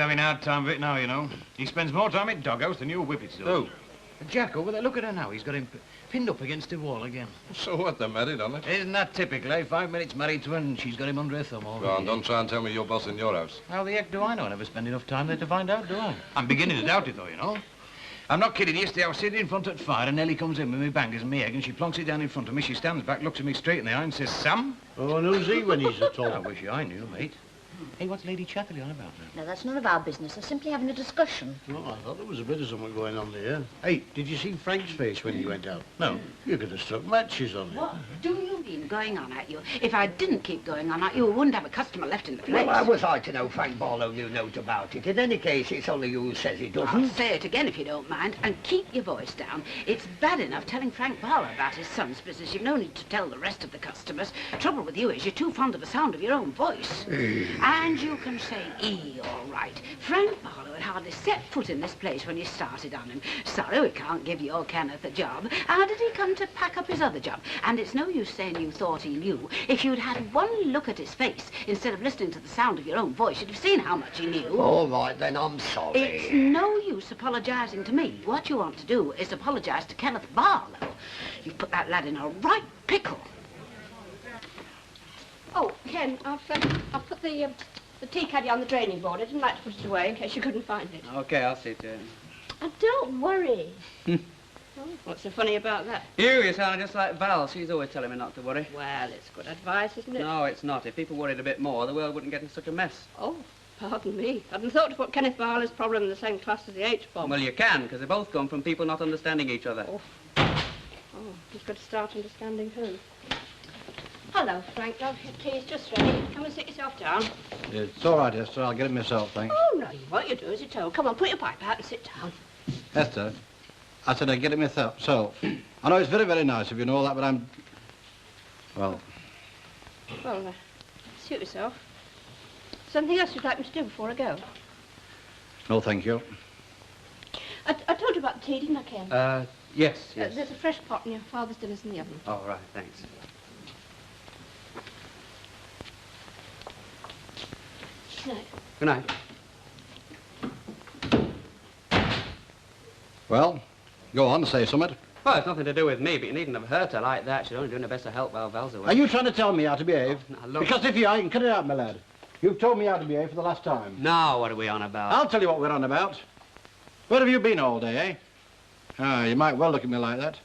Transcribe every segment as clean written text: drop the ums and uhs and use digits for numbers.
having a hard time of it now, you know. He spends more time at doghouse than you whippets do. Who? Jack over there, look at her now. He's got him pinned up against the wall again. So what, they're married, aren't they? Isn't that typical, eh? 5 minutes married to her and she's got him under her thumb already. Go on, don't try and tell me you're boss in your house. How the heck do I know? I never spend enough time there to find out, do I? I'm beginning to doubt it, though, you know. I'm not kidding. Yesterday I was sitting in front of the fire and Nellie comes in with me bangers and me egg and she plonks it down in front of me. She stands back, looks at me straight in the eye and says, Sam? Oh, and who's he when he's at all? I wish I knew, mate. Hey, what's Lady Chatterley on about now? No, that's none of our business. They're simply having a discussion. Oh, I thought there was a bit of something going on there. Hey, did you see Frank's face when he went out? No. You could have struck matches on it. What do you mean going on at you? If I didn't keep going on at you, we wouldn't have a customer left in the place. Well, how was I to know Frank Barlow knew note about it? In any case, it's only you who says he doesn't. I'll say it again if you don't mind, and keep your voice down. It's bad enough telling Frank Barlow about his son's business. You've no need to tell the rest of the customers. Trouble with you is you're too fond of the sound of your own voice. And you can say E, all right. Frank Barlow had hardly set foot in this place when you started on him. Sorry we can't give your Kenneth a job. How did he come to pack up his other job? And it's no use saying you thought he knew. If you'd had one look at his face, instead of listening to the sound of your own voice, you'd have seen how much he knew. All right, then, I'm sorry. It's no use apologising to me. What you want to do is apologise to Kenneth Barlow. You've put that lad in a right pickle. Oh, Ken, I've put the tea caddy on the draining board. I didn't like to put it away in case you couldn't find it. OK, I'll see to it. Oh, don't worry. Oh, what's so funny about that? You sound just like Val. She's always telling me not to worry. Well, it's good advice, isn't it? No, it's not. If people worried a bit more, the world wouldn't get in such a mess. Oh, pardon me. I hadn't thought to put Kenneth Barlow's problem in the same class as the H-bomb. Well, you can, because they both come from people not understanding each other. Oh, he's got to start understanding who. Hello, Frank. Love, your tea's just ready. Come and sit yourself down. It's all right, Esther. I'll get it myself, thanks. Oh, no, what you do as you're told. Come on, put your pipe out and sit down. Esther, I said I'd get it myself. So, I know it's very, very nice of you and all that, but I'm... Well... Well, suit yourself. Something else you'd like me to do before I go? No, thank you. I told you about the tea, didn't I, Ken? Yes, yes. There's a fresh pot and your father's dinner's in the oven. Oh, right, thanks. Good night. Good night. Well, go on, say something. Well, it's nothing to do with me, but you needn't have hurt her like that. She's only doing her best to help while Val's away. Are you trying to tell me how to behave? Oh, now, look. Because if you are, you can cut it out, my lad. You've told me how to behave for the last time. Now, what are we on about? I'll tell you what we're on about. Where have you been all day, eh? Ah, you might well look at me like that.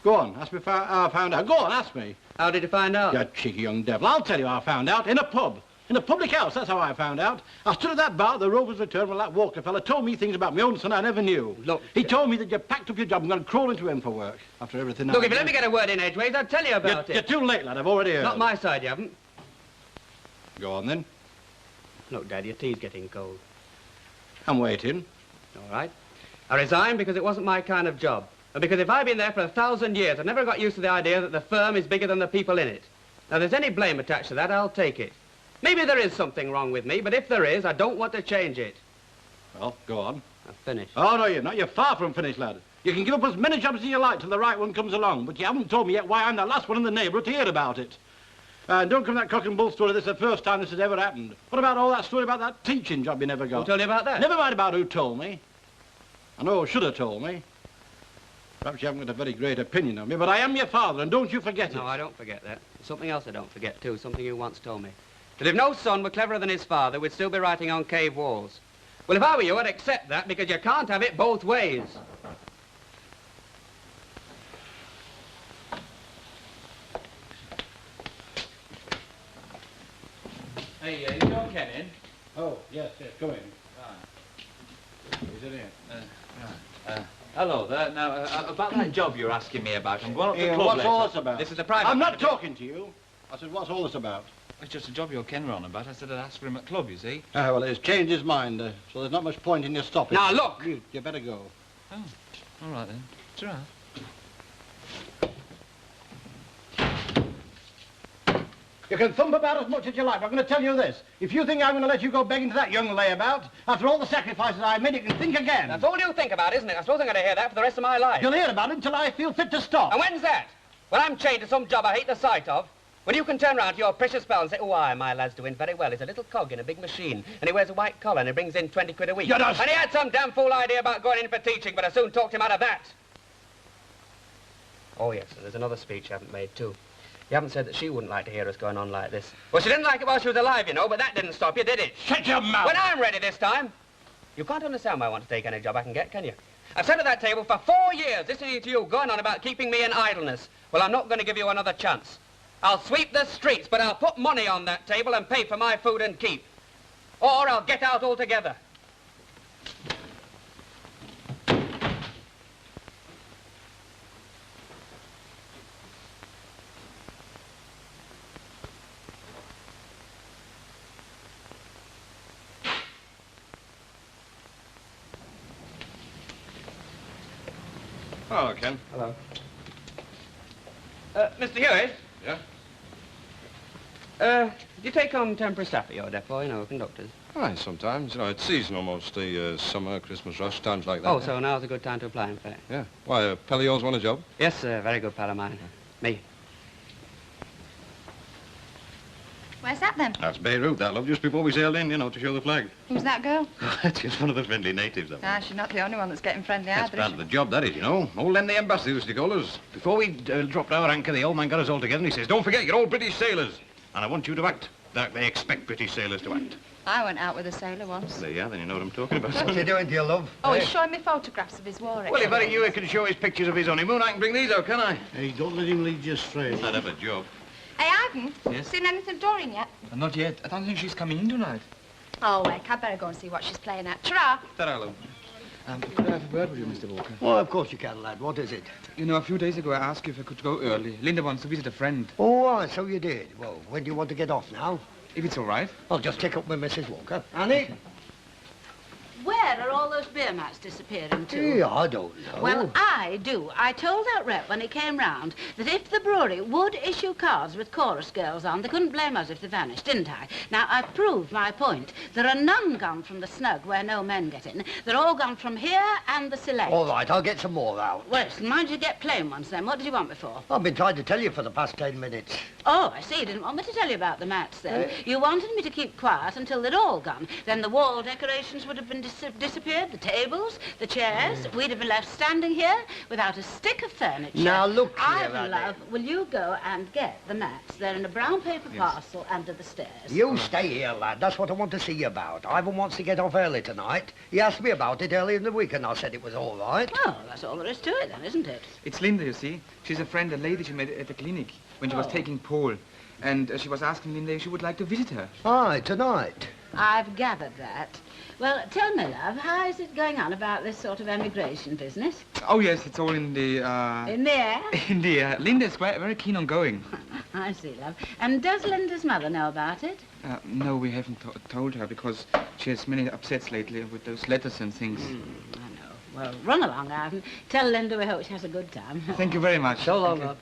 Go on, ask me how I found out. Go on, ask me. How did you find out? You cheeky young devil. I'll tell you how I found out. In a pub. In a public house, that's how I found out. I stood at that bar at the Rover's Return when that Walker fella told me things about my own son I never knew. Look... He told me that you packed up your job and gone crawl into him for work after everything. Look, if you let me get a word in edgeways, I'll tell you about it. You're too late, lad. I've already heard. Not my side, you haven't. Go on, then. Look, Dad, your tea's getting cold. I'm waiting. All right. I resigned because it wasn't my kind of job. And because if I'd been there for 1,000 years, I'd never got used to the idea that the firm is bigger than the people in it. Now, if there's any blame attached to that, I'll take it. Maybe there is something wrong with me, but if there is, I don't want to change it. Well, go on. I've finished. Oh, no, you're not. You're far from finished, lad. You can give up as many jobs as you like till the right one comes along, but you haven't told me yet why I'm the last one in the neighbourhood to hear about it. And don't come that cock and bull story. This is the first time this has ever happened. What about all that story about that teaching job you never got? Who told you about that? Never mind about who told me. I know who should have told me. Perhaps you haven't got a very great opinion of me, but I am your father, and don't you forget it. No, I don't forget that. There's something else I don't forget, too, something you once told me. That if no son were cleverer than his father, we'd still be writing on cave walls. Well, if I were you, I'd accept that, because you can't have it both ways. Hey, is John Ken in? Oh, yes, come in. Is it in? Hello there. Now, about that job you're asking me about, I'm going up to the club what's later. all this about? This is a private... I'm not talking to you. I said, what's all this about? It's just a job you're Ken on about. I said I'd ask for him at club, you see. Ah, well, he's changed his mind, so there's not much point in you stopping. Now, look! You better go. Oh, all right then. It's all right. You can thump about as much as you like, but I'm going to tell you this. If you think I'm going to let you go begging to that young layabout, after all the sacrifices I made, you can think again. That's all you think about, isn't it? I suppose I'm going to hear that for the rest of my life. You'll hear about it until I feel fit to stop. And when's that? When I'm chained to some job I hate the sight of? When you can turn round to your precious pal and say, oh, aye, my lad's doing very well. He's a little cog in a big machine, and he wears a white collar, and he brings in 20 quid a week. You're not... And he had some damn fool idea about going in for teaching, but I soon talked him out of that. Oh, yes, and there's another speech I haven't made, too. You haven't said that she wouldn't like to hear us going on like this. Well, she didn't like it while she was alive, you know, but that didn't stop you, did it? Shut your mouth! When I'm ready this time. You can't understand why I want to take any job I can get, can you? I've sat at that table for 4 years listening to you going on about keeping me in idleness. Well, I'm not going to give you another chance. I'll sweep the streets, but I'll put money on that table and pay for my food and keep. Or I'll get out altogether. Hello, Ken. Hello. Mr. Hewitt? Yeah? Do you take on temporary staff at your depot, you know, conductors? Aye, sometimes. You know, it's seasonal mostly. Summer, Christmas rush, times like that. Oh, so now's a good time to apply, in fact. Yeah. Why, a pal of yours want a job? Yes, sir, very good pal of mine. Me. Where's that, then? That's Beirut, that, love, just before we sailed in, you know, to show the flag. Who's that girl? Just one of the friendly natives, that. Ah, she's not the only one that's getting friendly That's either, part is of she? the job, that is, you know. Old Len the ambassador used to call us. Before we dropped our anchor, the old man got us all together and he says, don't forget, you're all British sailors. And I want you to act like they expect British sailors to act. I went out with a sailor once. There you are, then you know what I'm talking about. What you doing, dear love? Oh, he's showing me photographs of his war Well, if Eric Hewitt can show his pictures of his honeymoon, I can bring these out, can I? Hey, don't let him lead you astray. I'd have a job. Hey, Ivan. Yes? Seen anything of Doreen yet? Not yet. I don't think she's coming in tonight. Oh, Wick, I'd better go and see what she's playing at. Ta-ra. Ta-ra, love. Could I have a word with you, Mr. Walker? Well, of course you can, lad. What is it? You know, a few days ago I asked you if I could go early. Linda wants to visit a friend. Oh, aye, so you did. Well, when do you want to get off now? If it's all right. I'll just take up with Mrs. Walker. Annie? Where are all those beer mats disappearing to? Yeah, I don't know. Well, I do. I told that rep when he came round that if the brewery would issue cards with chorus girls on, they couldn't blame us if they vanished, didn't I? Now, I've proved my point. There are none gone from the snug where no men get in. They're all gone from here and the select. All right, I'll get some more out. Well, mind you get plain ones then. What did you want before? I've been trying to tell you for the past 10 minutes. Oh, I see. You didn't want me to tell you about the mats then. Eh? You wanted me to keep quiet until they'd all gone. Then the wall decorations would have been disappeared, the tables, the chairs. We'd have been left standing here without a stick of furniture. Now, look here, Ivan, Annie. love, will you go and get the mats? They're in a brown paper parcel under the stairs. You stay here, lad. That's what I want to see you about. Ivan wants to get off early tonight. He asked me about it early in the week, and I said it was all right. Oh, that's all there is to it then, isn't it? It's Linda, you see. She's a friend, a lady she met at the clinic when she was taking Paul. And she was asking Linda if she would like to visit her. Aye, tonight. I've gathered that. Well, tell me, love, how is it going on about this sort of emigration business? Oh, yes, it's all in the, In the air? in the air. Linda's quite very keen on going. I see, love. And does Linda's mother know about it? No, we haven't told her because she has many upsets lately with those letters and things. I know. Well, run along, Ivan. Tell Linda we hope she has a good time. Thank you very much. So long, Thank you. love.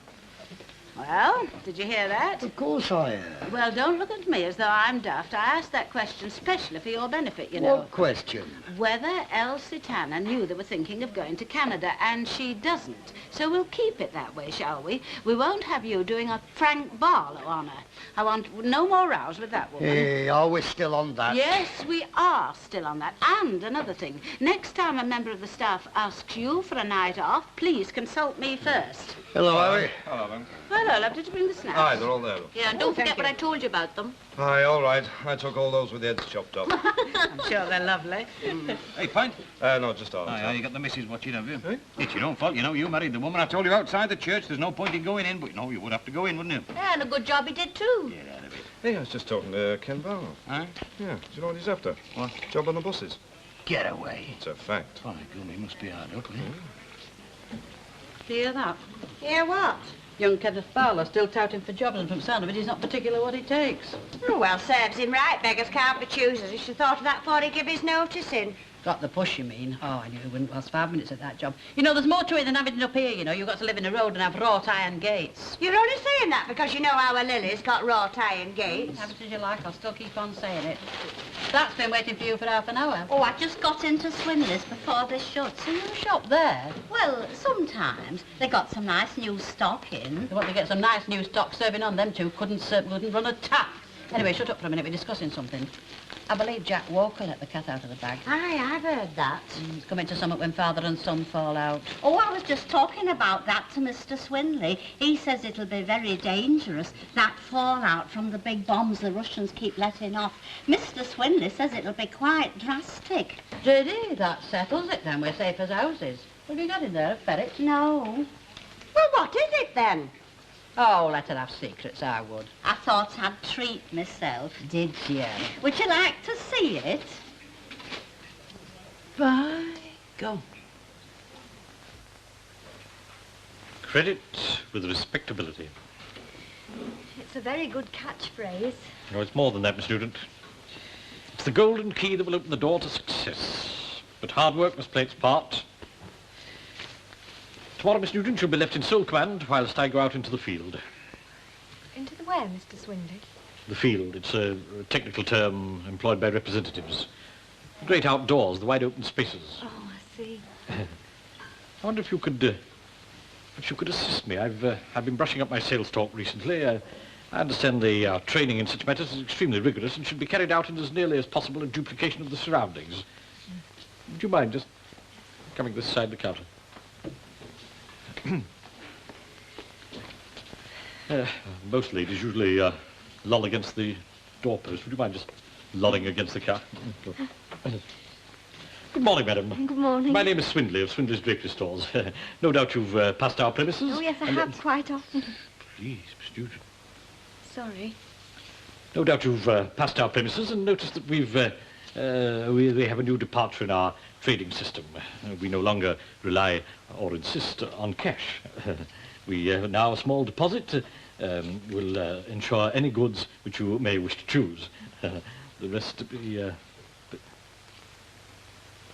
Well, did you hear that? Of course I am. Well, don't look at me as though I'm daft. I asked that question specially for your benefit, you know. What question? Whether Elsie Tanner knew they were thinking of going to Canada, and she doesn't. So we'll keep it that way, shall we? We won't have you doing a Frank Barlow on her. I want no more rows with that woman. Hey, are we still on that? Yes, we are still on that. And another thing, next time a member of the staff asks you for a night off, please consult me first. Hello, Harry. Hello, then. Hello, love. Did you bring the snacks? Aye, they're all there. Yeah, and don't forget what I told you about them. Aye, all right. I took all those with the heads chopped off. I'm sure they're lovely. Hey, pint? No, just all. Aye, you got the missus watching, have you? It's your own fault, you know. You married the woman. I told you outside the church there's no point in going in, but no, you would have to go in, wouldn't you? Yeah, and a good job he did, too. Get out of it. Hey, I was just talking to Ken Barlow. Huh? Yeah, do you know what he's after? What? Job on the buses. Get away. It's a fact. By gum, he must be hard up, eh? Hear that? Yeah, what? Young Kenneth Fowler still touting for jobs, and from the sound of it, he's not particular what he takes. Oh, well, serves him right. Beggars can't be choosers. He should have thought of that before he gave his notice in. Got the push, you mean? Oh, I knew it wouldn't last 5 minutes at that job. You know, there's more to it than having it up here, you know. You've got to live in a road and have wrought iron gates. You're only saying that because you know our Lily's got wrought iron gates. Have it as you like, I'll still keep on saying it. That's been waiting for you for half an hour. Oh, I just got into Swindler's before they shut. So you shop there? Well, sometimes. They got some nice new stock in. They want to get some nice new stock serving on them two. Couldn't run a tap. Anyway, shut up for a minute. We're discussing something. I believe Jack Walker let the cat out of the bag. Aye, I've heard that. It's coming to something when father and son fall out. Oh, I was just talking about that to Mr. Swinley. He says it'll be very dangerous, that fallout from the big bombs the Russians keep letting off. Mr. Swinley says it'll be quite drastic. Did he? That settles it then. We're safe as houses. What have you got in there, a ferret? No. Well, what is it then? Oh, let her have secrets, I would. I thought I'd treat myself. Did you? Would you like to see it? Bye. Go. Credit with respectability. It's a very good catchphrase. No, it's more than that, Miss Nugent. It's the golden key that will open the door to success. But hard work must play its part. Tomorrow, Miss Nugent, you'll be left in sole command whilst I go out into the field. Into the where, Mr. Swindley? The field. It's a technical term employed by representatives. The great outdoors, the wide open spaces. Oh, I see. I wonder if you could assist me. I've been brushing up my sales talk recently. I understand the training in such matters is extremely rigorous and should be carried out in as nearly as possible a duplication of the surroundings. Would you mind just coming this side of the counter? Most ladies usually loll against the doorpost. Would you mind just lolling against the car? Good morning, madam. Good morning. My name is Swindley of Swindley's Drapery Stores. No doubt you've passed our premises. Oh, yes, I have quite often. Please, Miss Nugent. Sorry. No doubt you've passed our premises and noticed that we have a new departure in our trading system. We no longer rely or insist on cash. We now a small deposit will ensure any goods which you may wish to choose. The rest to be...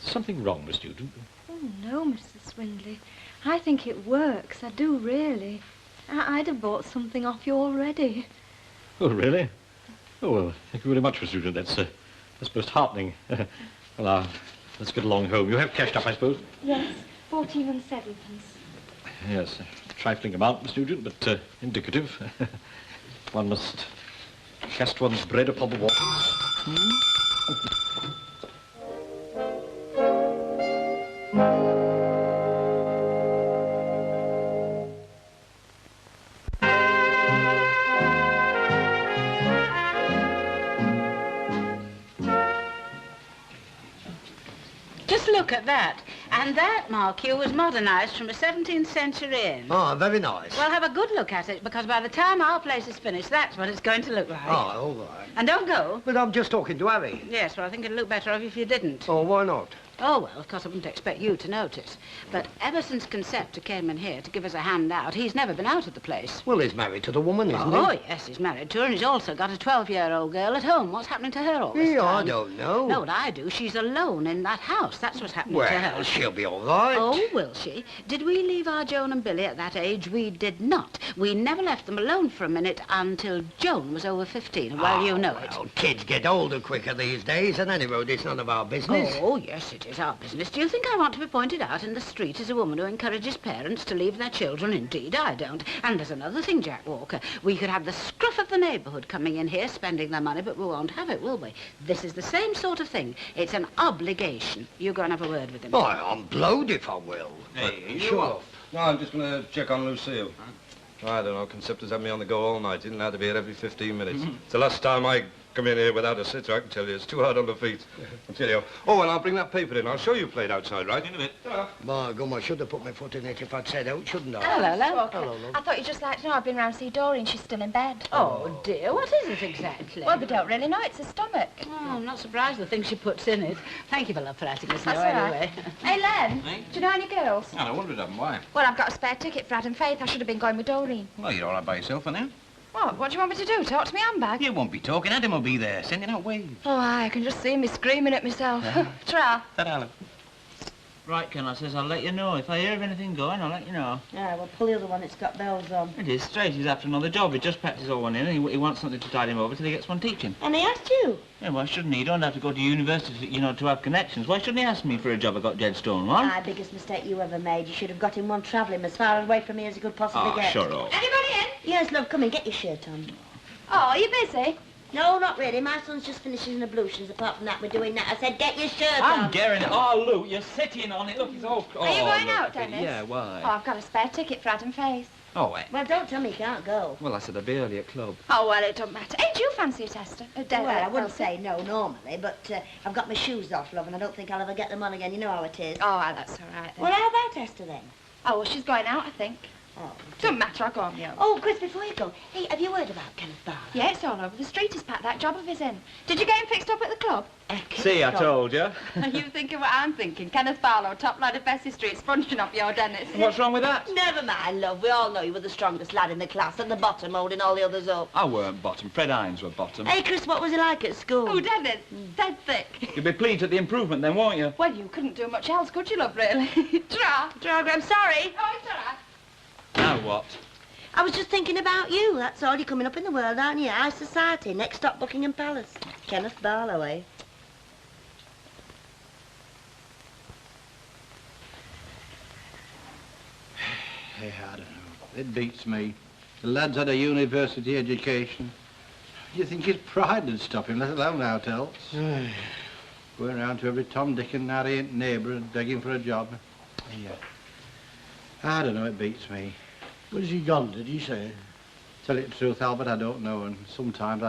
Something wrong, Miss Nugent? Oh, no, Mr. Swindley. I think it works. I do, really. I'd have bought something off you already. Oh, really? Oh, well, thank you very much, Miss Nugent. That's most heartening. Well, let's get along home. You have cashed up, I suppose? Yes, 14 and 7 pence. Yes, a trifling amount, Miss Nugent, but indicative. One must cast one's bread upon the waters. Just look at that. And that, mark you, was modernised from a 17th century inn. Oh, very nice. Well, have a good look at it, because by the time our place is finished, that's what it's going to look like. Oh, all right. And don't go. But I'm just talking to Harry. Yes, well, I think it'd look better off if you didn't. Oh, why not? Oh, well, of course, I wouldn't expect you to notice. But ever since Conceptor came in here to give us a hand out, he's never been out of the place. Well, he's married to the woman, isn't he? Oh, yes, he's married to her, and he's also got a 12-year-old girl at home. What's happening to her all this Yeah, time? I don't know. No, what I do, she's alone in that house. That's what's happening to her. Well, she'll be all right. Oh, will she? Did we leave our Joan and Billy at that age? We did not. We never left them alone for a minute until Joan was over 15. Well, you know it. Well, kids get older quicker these days, and any road, it's none of our business. Oh, yes, it is our business. Do you think I want to be pointed out in the street as a woman who encourages parents to leave their children? Indeed, I don't. And there's another thing, Jack Walker. We could have the scruff of the neighbourhood coming in here spending their money, but we won't have it, will we? This is the same sort of thing. It's an obligation. You go and have a word with him. Oh, I'm blowed if I will. Hey, sure. No, I'm just going to check on Lucille. I don't know. Conceptor's had me on the go all night. Didn't have to be here every 15 minutes. It's the last time I come in here without a sitter, I can tell you. It's too hard on the feet. I'll tell you. Oh, and I'll bring that paper in. I'll show you played outside, right? In a bit. My God, I should have put my foot in it if I'd said out, shouldn't I? Hello, love. Hello, love. I thought you'd just like to know I've been round to see Doreen. She's still in bed. Oh, dear. What is it exactly? Well, we don't really know. It's her stomach. Oh, I'm not surprised the things she puts in it. Thank you for letting us know, That's all right. anyway. Hey, Len, Hey? do you know any girls? I wondered of them. Why? Well, I've got a spare ticket for Adam Faith. I should have been going with Doreen. Well, you're all right by yourself for now. What? What do you want me to do? Talk to me handbag? You won't be talking. Adam will be there, sending out waves. Oh, aye, I can just see me screaming at myself. Ta-ra. Ta-da. Right, Ken, I says I'll let you know. If I hear of anything going, I'll let you know. Yeah, well, pull the other one. It's got bells on. It is straight. He's after another job. He just packed his old one in and he wants something to tide him over till he gets one teaching. And he asked you? Yeah, why shouldn't he? You don't have to go to university, you know, to have connections. Why shouldn't he ask me for a job I got dead stone, what? Ah, biggest mistake you ever made. You should have got him one travelling as far away from here as he could possibly get. Sure up. Anybody in? Yes, love, come in. Get your shirt on. Oh, are you busy? No, not really. My son's just finishing his ablutions. Apart from that, we're doing that. I said, get your shirt on. I'm getting it. Oh, look, you're sitting on it. Look, it's all... Are you going look, out, Dennis? Yeah, why? Oh, I've got a spare ticket for Adam Face. Oh, wait. Well, don't tell me you can't go. Well, I said I'd be early at club. Oh, well, it don't matter. Hey, do you fancy it, Esther? Well, I wouldn't say no normally, but I've got my shoes off, love, and I don't think I'll ever get them on again. You know how it is. Oh, well, that's all right, then. Well, how about Esther, then? Oh, well, she's going out, I think. Oh. Don't matter, I'll go on my own. Oh, Chris, before you go, hey, have you heard about Kenneth Barr? Yeah, it's all over the street. He's packed that job of his in. Did you get him fixed up at the club? See, I told you. Are you thinking what I'm thinking? Kenneth Barlow, top lad of Bessie Street, sponging off your Dennis. What's wrong with that? Never mind, love. We all know you were the strongest lad in the class, at the bottom, holding all the others up. I weren't bottom. Fred Hines were bottom. Hey, Chris, what was he like at school? Oh, Dennis, dead thick. You'll be pleased at the improvement then, won't you? Well, you couldn't do much else, could you, love, really? Tra. I'm sorry. Oh, it's all right. Now what? I was just thinking about you, that's all. You're coming up in the world, aren't you? High society, next stop Buckingham Palace. Kenneth Barlow, eh? Hey, I don't know. It beats me. The lad's had a university education. You think his pride would stop him, let alone out else? Going round to every Tom, Dick and Harry and neighbour and begging for a job. Yeah. I don't know, it beats me. Where's he gone, did he say? Tell you the truth, Albert, I don't know, and sometimes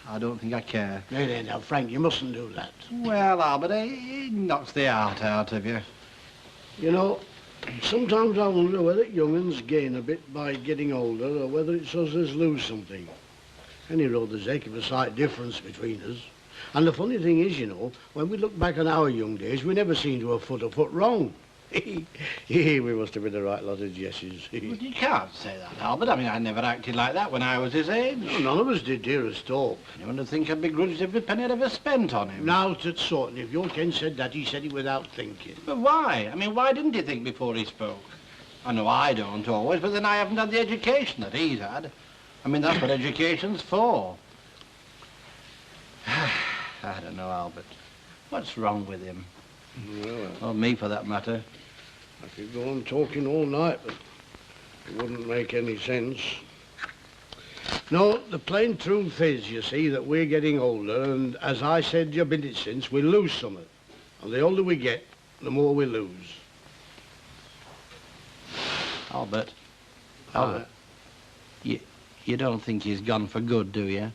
I don't think I care. Hey, now, Frank, you mustn't do that. Well, Albert, it knocks the heart out of you. You know, sometimes I wonder whether young'uns gain a bit by getting older or whether it's us as lose something. Any road, there's a heck of a sight difference between us. And the funny thing is, you know, when we look back on our young days, we never seem to have foot a foot wrong. We must have been the right lot of jesses. But you can't say that, Albert. I mean, I never acted like that when I was his age. No, none of us did, dearest all. Anyone would think I'd begrudged every penny I'd ever spent on him. Now, that's certain. If your Ken said that, he said it without thinking. But why? I mean, why didn't he think before he spoke? I know I don't always, but then I haven't had the education that he's had. I mean, that's what education's for. I don't know, Albert. What's wrong with him? Well, or me, for that matter. I could go on talking all night, but it wouldn't make any sense. No, the plain truth is, you see, that we're getting older, and as I said a minute since, we lose something. And the older we get, the more we lose. Albert. Albert. You don't think he's gone for good, do you?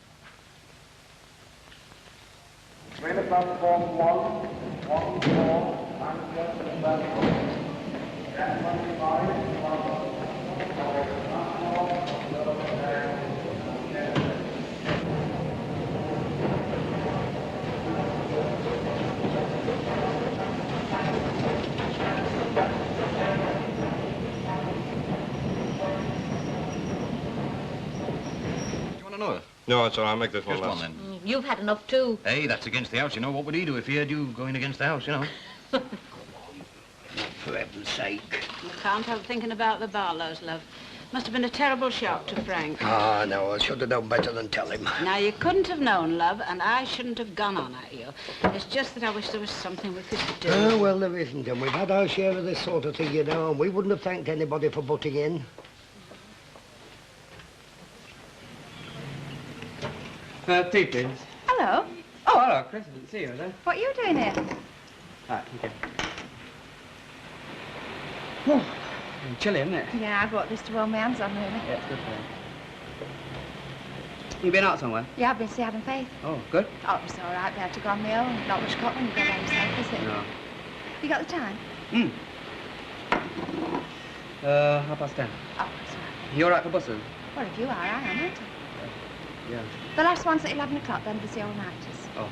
No, it's all right. I'll make this one Just last. one, then. You've had enough, too. Hey, that's against the house, you know. What would he do if he had you going against the house, you know? For heaven's sake. You can't help thinking about the Barlows, love. Must have been a terrible shock to Frank. Ah, no, I should have done better than tell him. Now, you couldn't have known, love, and I shouldn't have gone on at you. It's just that I wish there was something we could do. Oh, well, there isn't, and we've had our share of this sort of thing, you know, and we wouldn't have thanked anybody for butting in. Tea, please. Hello. Oh, hello, Chris. I didn't see you there. What are you doing here? Right, okay. Oh, chilly, isn't it? Yeah, I brought this to roll my hands on, really. Yeah, it's good for you. You been out somewhere? Yeah, I've been seeing Adam Faith. Oh, good. Oh, it was all right. Be able to go on my own. Not much cut when you go by yourself, is it? No. You got the time? 10:30. Oh, that's all right. You all right for buses? Well, if you are, I am, aren't I? Yeah. The last one's at 11 o'clock, then there's the all-nighters. Oh.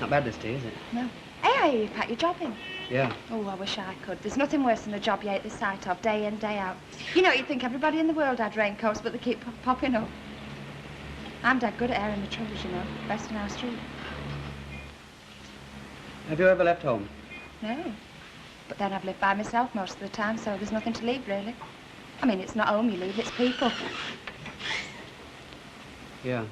Not bad, this tea, is it? No. Hey, I hear you packed your job in. Yeah. Oh, I wish I could. There's nothing worse than a job you hate the sight of day in, day out. You know, you'd think everybody in the world had raincoats, but they keep popping up. I'm dead good at airing the troubles, you know. Best in our street. Have you ever left home? No. But then I've lived by myself most of the time, so there's nothing to leave, really. I mean, it's not home you leave, it's people. Yeah.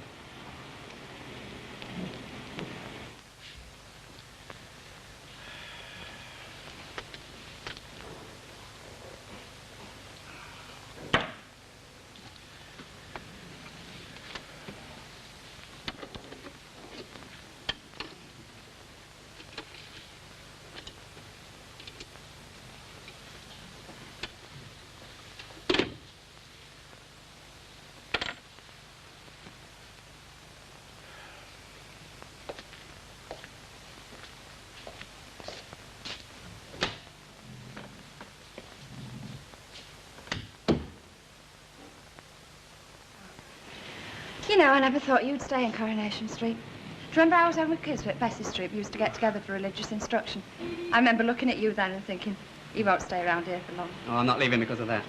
You know, I never thought you'd stay in Coronation Street. Do you remember I was home with kids at Bessie Street? We used to get together for religious instruction. I remember looking at you then and thinking, you won't stay around here for long. Oh, I'm not leaving because of that.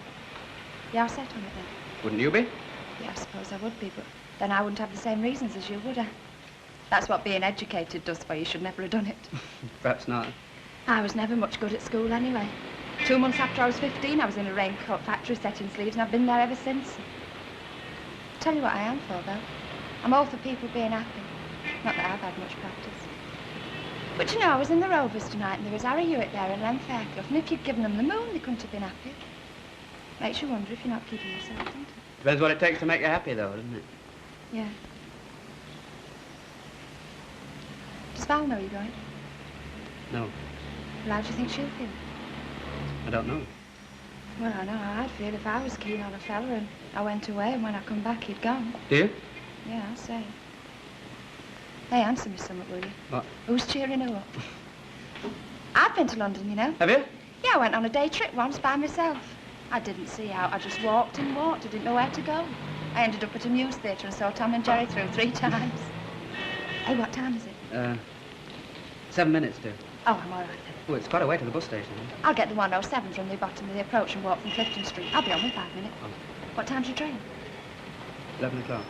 Yeah, I set on it then. Wouldn't you be? Yeah, I suppose I would be, but then I wouldn't have the same reasons as you, would I? That's what being educated does for you. You should never have done it. Perhaps not. I was never much good at school anyway. 2 months after I was 15, I was in a raincoat factory setting sleeves, and I've been there ever since. Tell you what I am for, though. I'm all for people being happy. Not that I've had much practice. But you know, I was in the Rovers tonight, and there was Harry Hewitt there and Len Fairclough, and if you'd given them the moon, they couldn't have been happy. Makes you wonder if you're not keeping yourself, doesn't it? Depends what it takes to make you happy, though, doesn't it? Yeah. Does Val know you're going? No, Well, how do you think she'll feel? I don't know. Well, I know how I'd feel if I was keen on a fella and I went away, and when I come back, he'd gone. Do you? Yeah, I'll say. Hey, answer me something, will you? What? Who's cheering who up? I've been to London, you know. Have you? Yeah, I went on a day trip once by myself. I didn't see out. I just walked and walked. I didn't know where to go. I ended up at a news theatre and saw Tom and Jerry through 3 times. Hey, what time is it? 7 minutes, dear. Oh, I'm all right then. Oh, it's quite a way to the bus station. I'll get the 107 from the bottom of the approach and walk from Clifton Street. I'll be on in 5 minutes. Oh. What time's your train? 11 o'clock.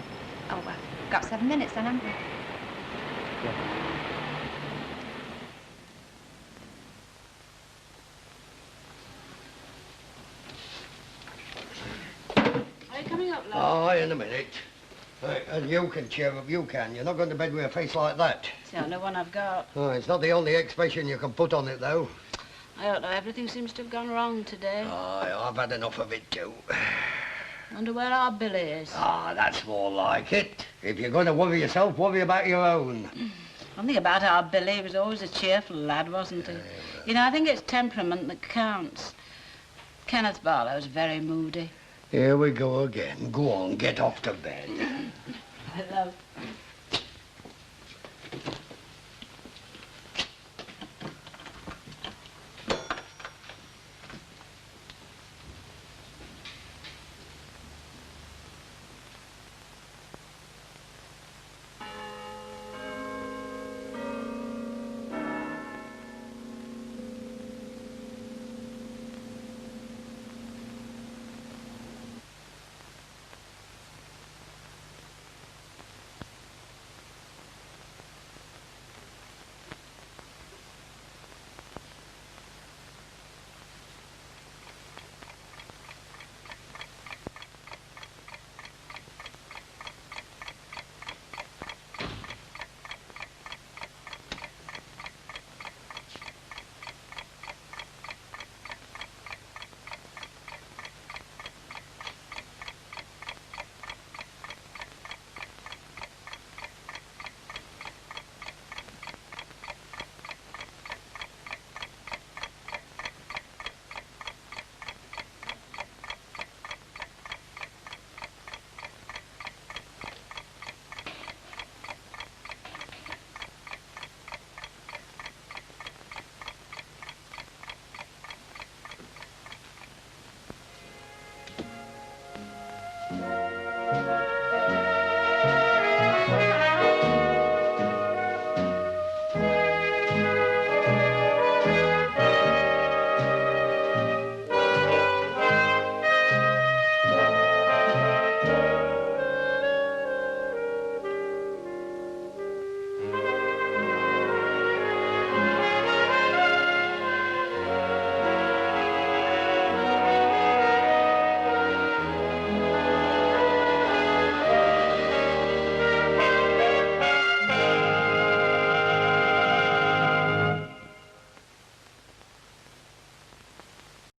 Oh, well, got 7 minutes then, haven't we? Yeah. Are you coming up, love? Oh, in a minute. And you can cheer up, you can. You're not going to bed with a face like that. It's the only one I've got. Oh, it's not the only expression you can put on it, though. I don't know, everything seems to have gone wrong today. Oh, I've had enough of it, too. Wonder where our Billy is. Ah, that's more like it. If you're going to worry yourself, worry about your own. One thing about our Billy, he was always a cheerful lad, wasn't he? You know, I think it's temperament that counts. Kenneth Barlow's very moody. Here we go again. Go on, get off to bed. I love.